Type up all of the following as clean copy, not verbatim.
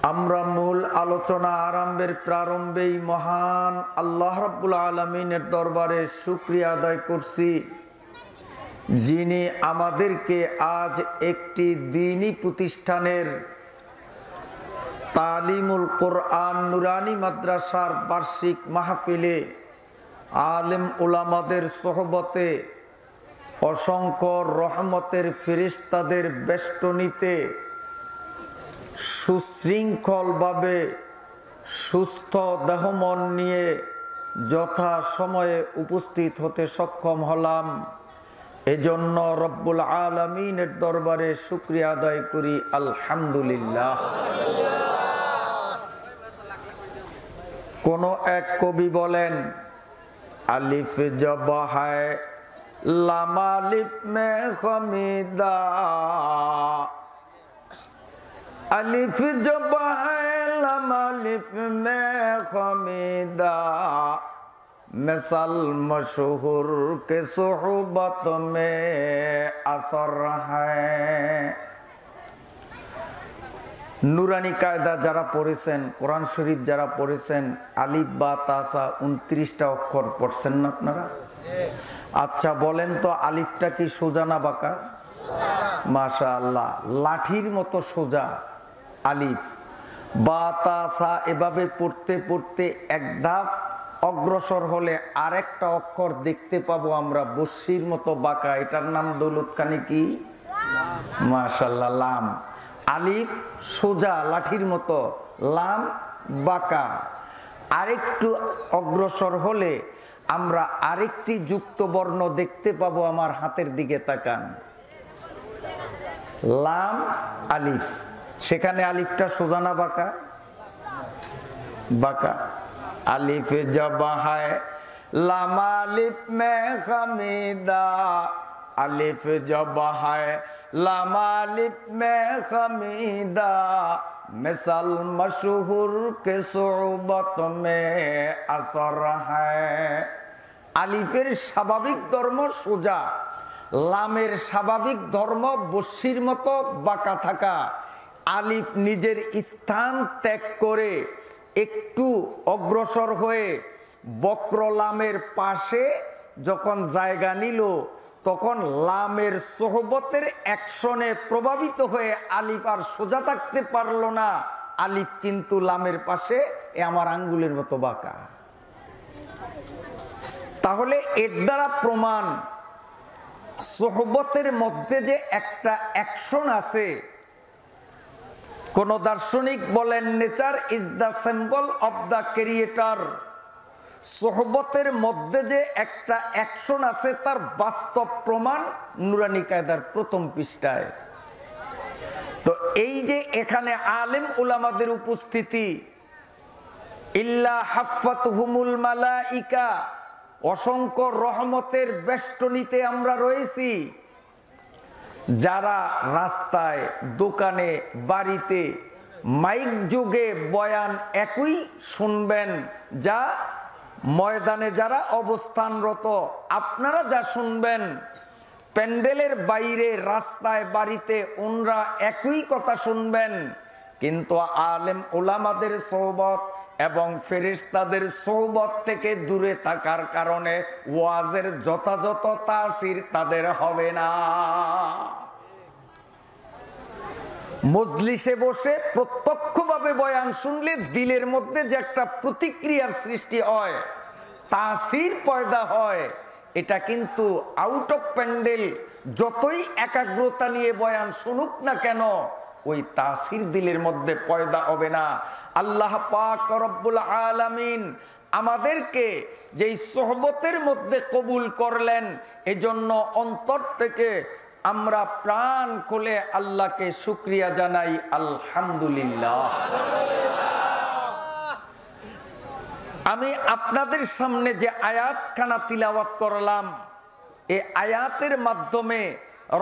আমরা মূল আলোচনা আরম্ভের প্রারম্ভেই মহান আল্লাহ রাব্বুল আলামিনের দরবারে শুকরিয়া আদায় করছি, যিনি আমাদেরকে আজ একটি দ্বীনী প্রতিষ্ঠানের তালিমুল কোরআন নুরানি মাদ্রাসার বার্ষিক মাহফিলে আলেম উলামাদের সোহবতে অসংখ্য রহমতের ফেরেশতাদের বেষ্টনীতে সুশৃঙ্খলভাবে সুস্থ দেহমন নিয়ে যথা সময়ে উপস্থিত হতে সক্ষম হলাম। এজন্য রব্বুল আলামিনের দরবারে শুকরিয়া আদায় করি, আলহামদুলিল্লাহ। কোন এক কবি বলেন, আলিফ জব হায় লাম আলিফ মে খমিদা, अलिफ जब है लम अलिफ में खमीदा, मिसाल मशहूर के सोहबत में असर है। নুরানি কায়দা যারা পড়েছেন, কোরআন শরীফ যারা পড়েছেন, আলিফ বা তাসা 29টা অক্ষর পড়ছেন না আপনারা? আচ্ছা বলেন তো, আলিফটা কি সোজা না বাঁকা? মাশাআল্লাহ, লাঠির মতো সোজা আলিফ। বা তাসা এভাবে পড়তে পড়তে এক ধাপ অগ্রসর হলে আরেকটা অক্ষর দেখতে পাবো আমরা বস্যির মতো বাঁকা, এটার নাম দৌলতখানি কি? মাশাআল্লাহ, লাম। আলিফ সোজা লাঠির মতো, লাম বাঁকা। আরেকটু অগ্রসর হলে আমরা আরেকটি যুক্ত বর্ণ দেখতে পাবো, আমার হাতের দিকে তাকান, লাম আলিফ। সেখানে আলিফটা সোজা না বাঁকা? বাঁকা। আলিফ জবা হায় লাম আলিফ মে খমিদা, আলিফ জবা হায় লাম আলিফ মে খমিদা, মিসাল মশহুর কে সোহবত মে আসর হ্যায়। আলিফের স্বাভাবিক ধর্ম সোজা, লামের স্বাভাবিক ধর্ম বস্যির মতো বাঁকা থাকা। আলিফ নিজের স্থান ত্যাগ করে একটু অগ্রসর হয়ে বক্র লামের পাশে যখন জায়গা নিল, তখন লামের সোহবতের অ্যাকশনে প্রভাবিত হয়ে আলিফ আর সোজা থাকতে পারলো না। আলিফ কিন্তু লামের পাশে আমার আঙ্গুলের মতো বাঁকা। তাহলে এর দ্বারা প্রমাণ, সোহবতের মধ্যে যে একটা অ্যাকশন আছে। কোন দার্শনিক বলেন, nature is the symbol of the creator. সোহবতের মধ্যে যে একটা অ্যাকশন আছে তার বাস্তব প্রমাণ নুরানি কায়দার প্রথম পৃষ্ঠায়। তো এই যে এখানে আলেম উলামাদের উপস্থিতি, ইল্লা হাফাতহুমুল মালাইকা, অসংখ্য রহমতের বেষ্টনীতে আমরা রয়েছি। যারা রাস্তায়, দোকানে, বাড়িতে মাইক যুগে বয়ান একই শুনবেন, যা ময়দানে যারা অবস্থানরত আপনারা যা শুনবেন, প্যান্ডেলের বাইরে রাস্তায় বাড়িতে ওনরা একই কথা শুনবেন। কিন্তু আলেম উলামাদের সোহবত এবং ফেরেশতাদের সোহবত থেকে দূরে থাকার কারণে ওয়াজের যথাযথ তাসির তাদের হবে না। মজলিসে বসে প্রত্যক্ষভাবে বয়ান শুনলে দিলের মধ্যে যে একটা প্রতিক্রিয়ার সৃষ্টি হয়, তাসির পয়দা হয়, এটা কিন্তু আউট অফ প্যান্ডেল যতই একাগ্রতা নিয়ে বয়ান শুনুক না কেন, ওই তাসির দিলের মধ্যে পয়দা হবে না। আল্লাহ পাক রব্বুল আলামিন আমাদেরকে যেই সোহবতের মধ্যে কবুল করলেন, এজন্য অন্তর থেকে আমরা প্রাণ খুলে আল্লাহকে শুকরিয়া জানাই, আলহামদুলিল্লাহ। আমি আপনাদের সামনে যে আয়াতখানা তিলাওয়াত করলাম, এই আয়াতের মাধ্যমে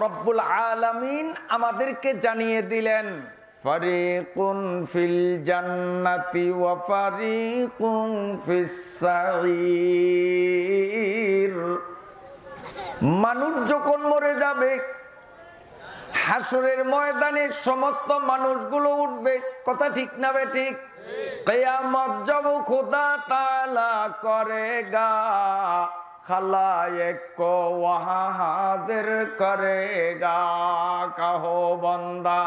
রব্বুল আলামিন আমাদেরকে জানিয়ে দিলেন, ফারিকুন ফিল জান্নাতি ওয়া ফারিকুন ফিস সাঈর। মানুষ যখন মরে যাবে, হাসরের ময়দানে সমস্ত মানুষগুলো উঠবে, কথা ঠিক না বেঠিক? কিয়ামত জব খুদা তাআলা করেগা, खलायक को वहाँ हाजिर करेगा। कहो बंदा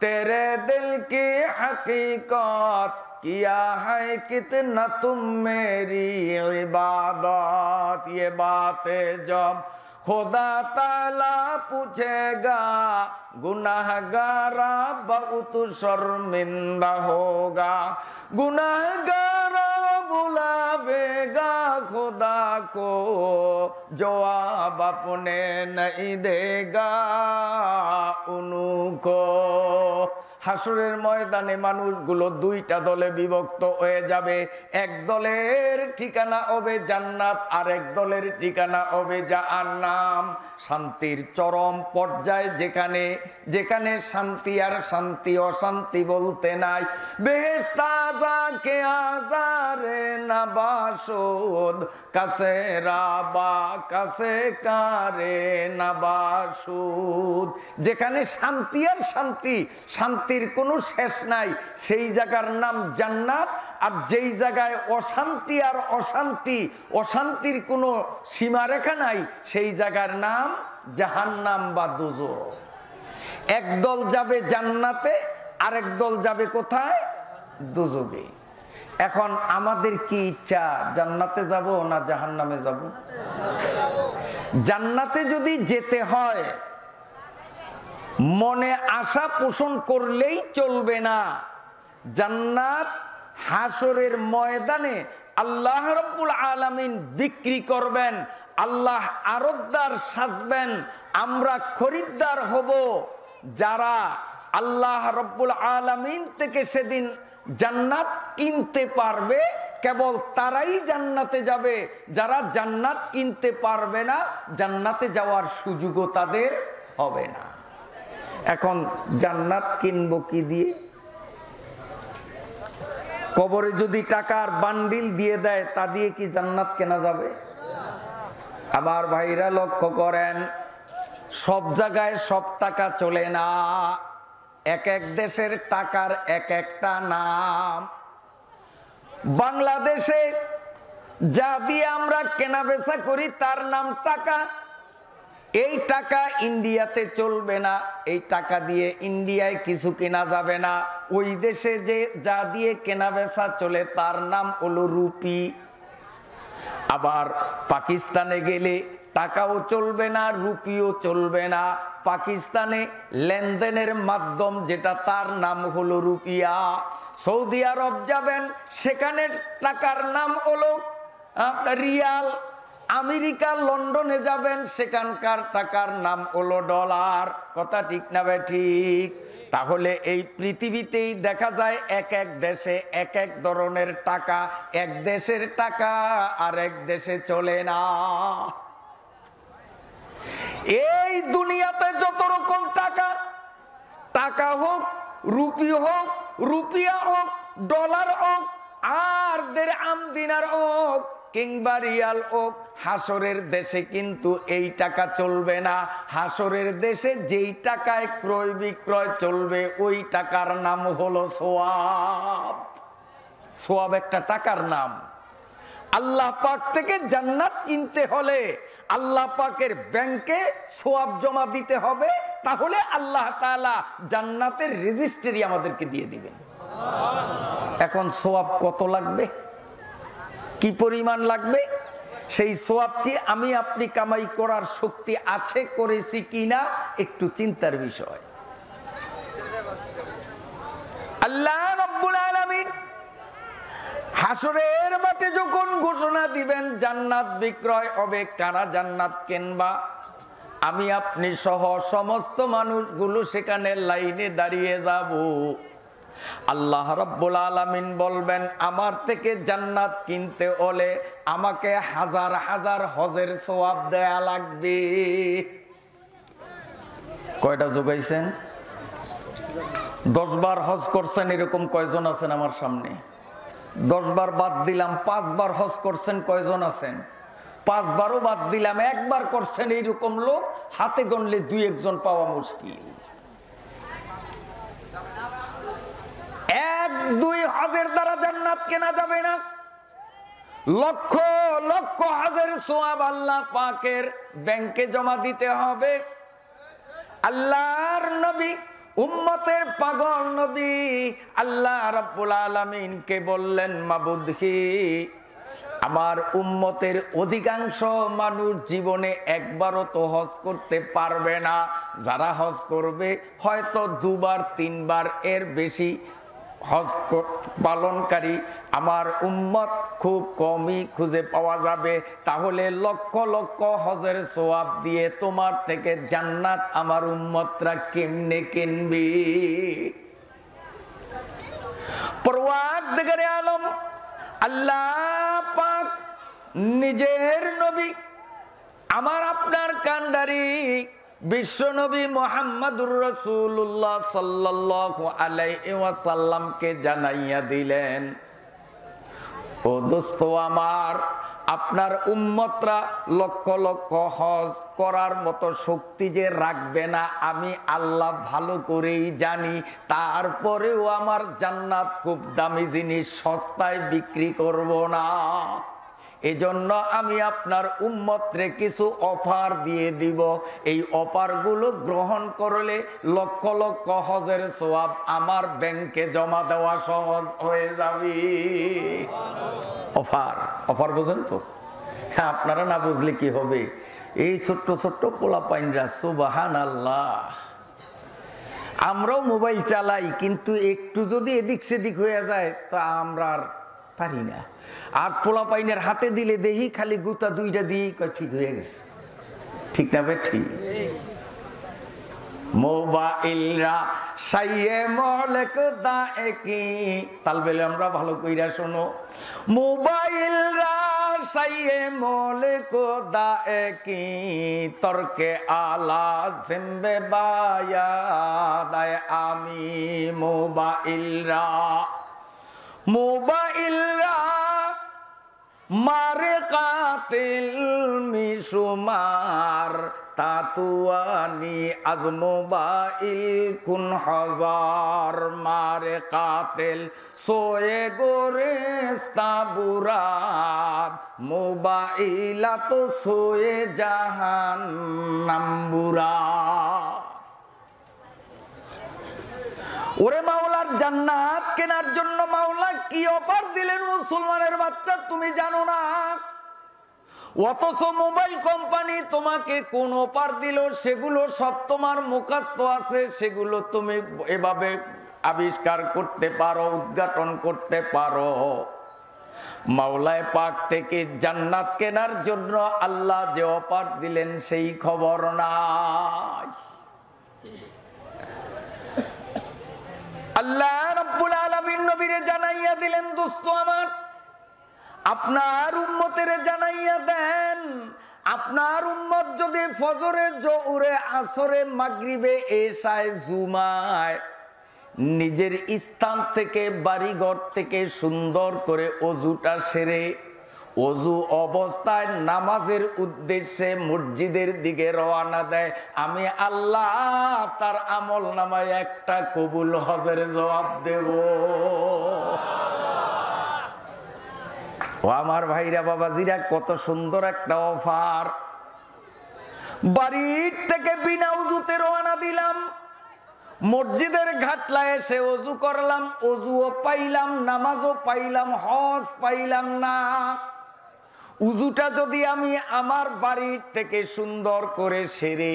तेरे दिल की हकीकत, किया है कितना तुम मेरी इबादत। ये बातें जब खुदा ताला पूछेगा, गुनाहगारा बहुत शर्मिंदा होगा। गुनाहगारा बुलावेगा खुदा को, जवाब अपने नहीं देगा उनको। হাসরের ময়দানে মানুষগুলো দুইটা দলে বিভক্ত হয়ে যাবে। এক দলের ঠিকানা হবে জান্নাত, আর এক দলের ঠিকানা হবে জাহান্নাম। শান্তির চরম পর্যায়ে, যেখানে যেখানে শান্তি আর শান্তি, অশান্তি বলতে নাই। বেহেশত যাকে আজারে নবাসুদ, কাছে রাবা কাছে কারে নবাসুদ। যেখানে শান্তি আর শান্তি, শান্তির কোনো শেষ নাই, সেই জায়গার নাম জান্নাত। আর যেই জায়গায় অশান্তি আর অশান্তি, অশান্তির কোনো সীমারেখা নাই, সেই জায়গার নাম জাহান্নাম বা দোজখ। একদল যাবে জান্নাতে, আরেক দল যাবে কোথায়? দোজখে। এখন আমাদের কি ইচ্ছা, জান্নাতে যাব না জাহান্নামে যাব? জান্নাতে যদি যেতে হয় মনে আশা পোষণ করলেই চলবে না। জান্নাত হাসরের ময়দানে আল্লাহ রাব্বুল আলামিন বিক্রি করবেন, আল্লাহ আরবদার সাজবেন, আমরা খরিদ্দার হব। যারা আল্লাহ রাব্বুল আলামিন থেকে সেদিন জান্নাত কিনতে পারবে, কেবল তারাই জান্নাতে যাবে। যারা জান্নাত কিনতে পারবে না, জান্নাতে যাওয়ার সুযোগও তাদের হবে না। এখন জান্নাত কিনবো কি দিয়ে? কবরে যদি টাকার বান্ডিল দিয়ে দেয়, তা দিয়ে কি জান্নাত কেনা যাবে? আমার ভাইরা লক্ষ্য করেন, সব জায়গায় সব টাকা চলে না। এক এক দেশের টাকার এক একটা নাম। বাংলাদেশে যা দিয়ে আমরা কেনা বেচা করি তার নাম টাকা। এই টাকা ইন্ডিয়াতে চলবে না, এই টাকা দিয়ে ইন্ডিয়ায় কিছু কেনা যাবে না। ওই দেশে যে যা দিয়ে কেনা বেচা চলে তার নাম হলো রুপি। আবার পাকিস্তানে গেলে টাকাও চলবে না, রুপিও চলবে না। পাকিস্তানে লেনদেনের মাধ্যম যেটা, তার নাম হলো রুপিয়া। সৌদি আরব যাবেন, সেখানে টাকার নাম হলো রিয়াল। আমেরিকা লন্ডনে যাবেন, সেখানকার টাকার নাম হলো ডলার। কথা ঠিক না ভাই? ঠিক। তাহলে এই পৃথিবীতেই দেখা যায় এক এক দেশে এক এক ধরনের টাকা। এক দেশের টাকা আর এক দেশে চলে না। এই দুনিয়াতে যত রকম টাকা, টাকা হোক, রুপি হোক, রুপিয়া হোক, ডলার হোক, আর দিরহাম দিনার হোক, কিংবা রিয়াল হোক, হাসরের দেশে কিন্তু এই টাকা চলবে না। হাসরের দেশে যেই টাকায় ক্রয় বিক্রয় চলবে, ওই টাকার নাম হলো সোয়াব। সোয়াব একটা টাকার নাম। আল্লাহ পাক থেকে জান্নাত কিনতে হলে আল্লাহ পাকের ব্যাংকে সোয়াব জমা দিতে হবে, তাহলে আল্লাহ তাআলা জান্নাতের রেজিস্ট্রি আমাদেরকে দিয়ে দিবেন। এখন সোয়াব কত লাগবে, কি পরিমাণ লাগবে, সেই সোয়াব কি আমি আপনি কামাই করার শক্তি আছে, করেছি কিনা, একটু চিন্তার বিষয়। আল্লাহ রাব্বুল আলামিন হাসরের মাঠে যখন ঘোষণা দিবেন জান্নাত বিক্রয় হবে, কারা জান্নাত কিনবা, আমি আপনি সহ সমস্ত মানুষগুলো সেখানে লাইনে দাঁড়িয়ে যাব। আল্লাহ রাব্বুল আলামিন বলবেন, আমার থেকে জান্নাত কিনতে হলে আমাকে হাজার হাজার হজের সওয়াব দেয়া লাগবে। কয়টা যোগাইছেন? 10 বার হজ করছেন, এরকম কয়জন আছেন আমার সামনে? 10 বার বাদ দিলাম, 5 বার হজ করছেন, কয়জন আছেন? 5 বারও বাদ দিলাম, 1 বার করছেন, এইরকম লোক হাতে গণলে 2-1 জন পাওয়া মুশকিল। দুই হজের দ্বারা জান্নাত কেনা যাবে না, লক্ষ লক্ষ হজের সওয়াব আল্লাহ পাকের ব্যাংকে জমা দিতে হবে। আল্লাহর নবী, উম্মতের পাগল নবী আল্লাহ রাব্বুল আলামিনকে বললেন, মাবুদহি, আমার উম্মতের অধিকাংশ মানুষ জীবনে একবারও তো হজ করতে পারবে না, যারা হজ করবে হয়তো দুবার তিনবার, এর বেশি হজ পালনকারী আমার উম্মত খুব কমই খুঁজে পাওয়া যাবে। তাহলে লক্ষ লক্ষ হজের সওয়াব দিয়ে তোমার থেকে জান্নাত আমার উম্মতরা কেমনে কিনবে? পরওয়ারদিগারে আলম আল্লাহ পাক নিজের নবী, আমার আপনার কান্ডারি বিশ্ব নবী মুহাম্মদুর রাসূলুল্লাহ সাল্লাল্লাহু আলাইহি ওয়াসাল্লামকে জানাইয়া দিলেন, ও দোস্ত আমার, আপনার উম্মতরা লক্ষ লক্ষ হজ করার মতো শক্তি যে রাখবে না আমি আল্লাহ ভালো করেই জানি। তারপরেও আমার জান্নাত খুব দামি জিনিস, সস্তায় বিক্রি করব না। এজন্য আমি আপনার উম্মতরে কিছু অফার দিয়ে দিব। এই অফারগুলো গ্রহণ করলে লক্ষ লক্ষ হজের সওয়াব আমার ব্যাংকে জমা দেওয়া সহজ হয়ে যাবে। অফার, অফার বোঝেন তো? হ্যাঁ, আপনারা না বুঝলে কি হবে? এই ছোট্ট ছোট্ট পোলাপাইনরা, সুবহানাল্লাহ, আমরাও মোবাইল চালাই, কিন্তু একটু যদি এদিক সেদিক হয়ে যায় তো আমরা আর পারি না। আর পোলাপাইনের হাতে দিলে দেখি খালি গুতা দুইটা দিয়েই কয় ঠিক হয়ে গেছে। ঠিক না বে? ঠিক। মোবাইলরা সাইয়ে মলেক দাকি, তালবেলে আমরা ভালো কইরা শোনো। মোবাইলরা সাইয়ে মলেক দাকি, তর্কে আলা জিম্বে বায়া দায় আমি। মোবাইলরা মোবাইলরা মারে কাতিল মিশুমার, তাতুয়ানি আজ মোবাইল কুন হাজার। মারে কাতিল সোয়ে গোরেস্তা বুরাদ, মোবাইলা তো সোয়ে জাহান নাম্বুরা। ওরে মাওলার জান্নাত কেনার জন্য মাওলা কি অফার দিলেন মুসলমানের বাচ্চা, তুমি জানো না? অথচ মোবাইল কোম্পানি তোমাকে কোন অফার দিল সেগুলো সব তোমার মুখস্থ আছে, সেগুলো তুমি এভাবে আবিষ্কার করতে পারো, উদ্ঘাটন করতে পারো। মাওলায় পাক থেকে জান্নাত কেনার জন্য আল্লাহ যে অফার দিলেন সেই খবর নাই। আল্লাহ রাব্বুল আলামিন নবীরে জানাইয়া দিলেন, দোস্ত আমার, আপনার উম্মতের জানাইয়া দেন, আপনার উম্মত যদি ফজরে, জোহরে, আসরে, মাগরিবে, এশায়, জুমায় নিজের স্থান থেকে, বাড়িঘর থেকে সুন্দর করে অজুটা সেরে অজু অবস্থায় নামাজের উদ্দেশ্যে মসজিদের দিকে রওনা দেয়, আমি আল্লাহ তার আমল নামায় একটা কবুল হজের জবাব দেব। ও আমার ভাইরা, বাবাজিরা, কত সুন্দর একটা অফার। বাড়ির থেকে বিনা উজুতে রওনা দিলাম, মসজিদের ঘাটলায় এসে অজু করলাম, অজুও পাইলাম, নামাজও পাইলাম, হজ পাইলাম না। উজুটা যদি আমি আমার বাড়ির থেকে সুন্দর করে সেরে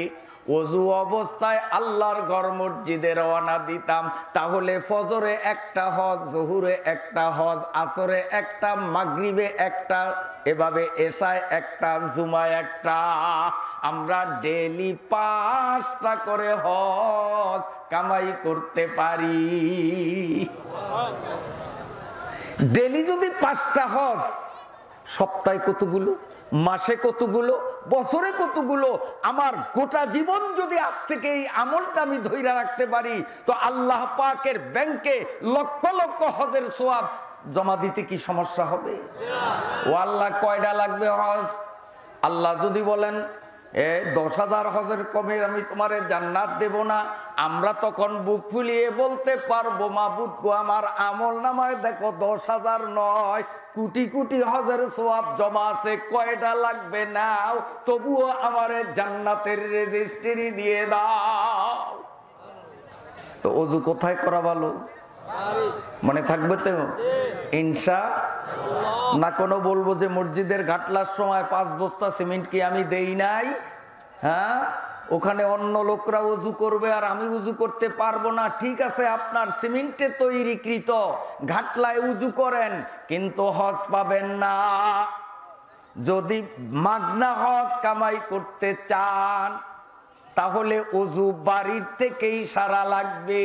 অজু অবস্থায় আল্লাহর ঘর মসজিদে রওনা দিতাম, তাহলে ফজরে একটা হজ, জোহরে একটা হজ, আসরে একটা, মাগরিবে একটা, এভাবে এশায় একটা, জুমায় একটা, আমরা ডেলি 5টা করে হজ কামাই করতে পারি। ডেলি যদি 5টা হজ, সপ্তাহে কতগুলো, মাসে কতগুলো, বছরে কতগুলো, আমার গোটা জীবন যদি আজ থেকে এই আমলটা আমি ধইরা রাখতে পারি, তো আল্লাহ পাকের ব্যাংকে লক্ষ লক্ষ হজের সওয়াব জমা দিতে কি সমস্যা হবে? ও আল্লাহ, কয়টা লাগবে হজ? আল্লাহ যদি বলেন 10,000 হজের কমে আমি তোমারে জান্নাত দেব না। আমরা তখন বুক ফুলিয়ে বলতে পারবো, মাবুদ গো, আমার আমল নামায় দেখো 10,000 নয়, কোটি কোটি হজের সওয়াব জমা আছে, কয়টা লাগবে নাও, তবুও আমারে জান্নাতের রেজিস্ট্রি দিয়ে দাও। তো অজু কোথায় করা ভালো? মনে থাকবে তো ইনশা না? কোনো বলবো যে মসজিদের ঘাটলার সময় 5 বস্তা সিমেন্ট কি আমি দেই নাই? হ্যাঁ, ওখানে অন্য লোকরা উজু করবে আর আমি উজু করতে পারবো না। ঠিক আছে, আপনার সিমেন্টে তৈরিকৃত ঘাটলায় উজু করেন, কিন্তু হজ পাবেন না। যদি মাগনা হজ কামাই করতে চান, তাহলে উজু বাড়ির থেকেই সারা লাগবে।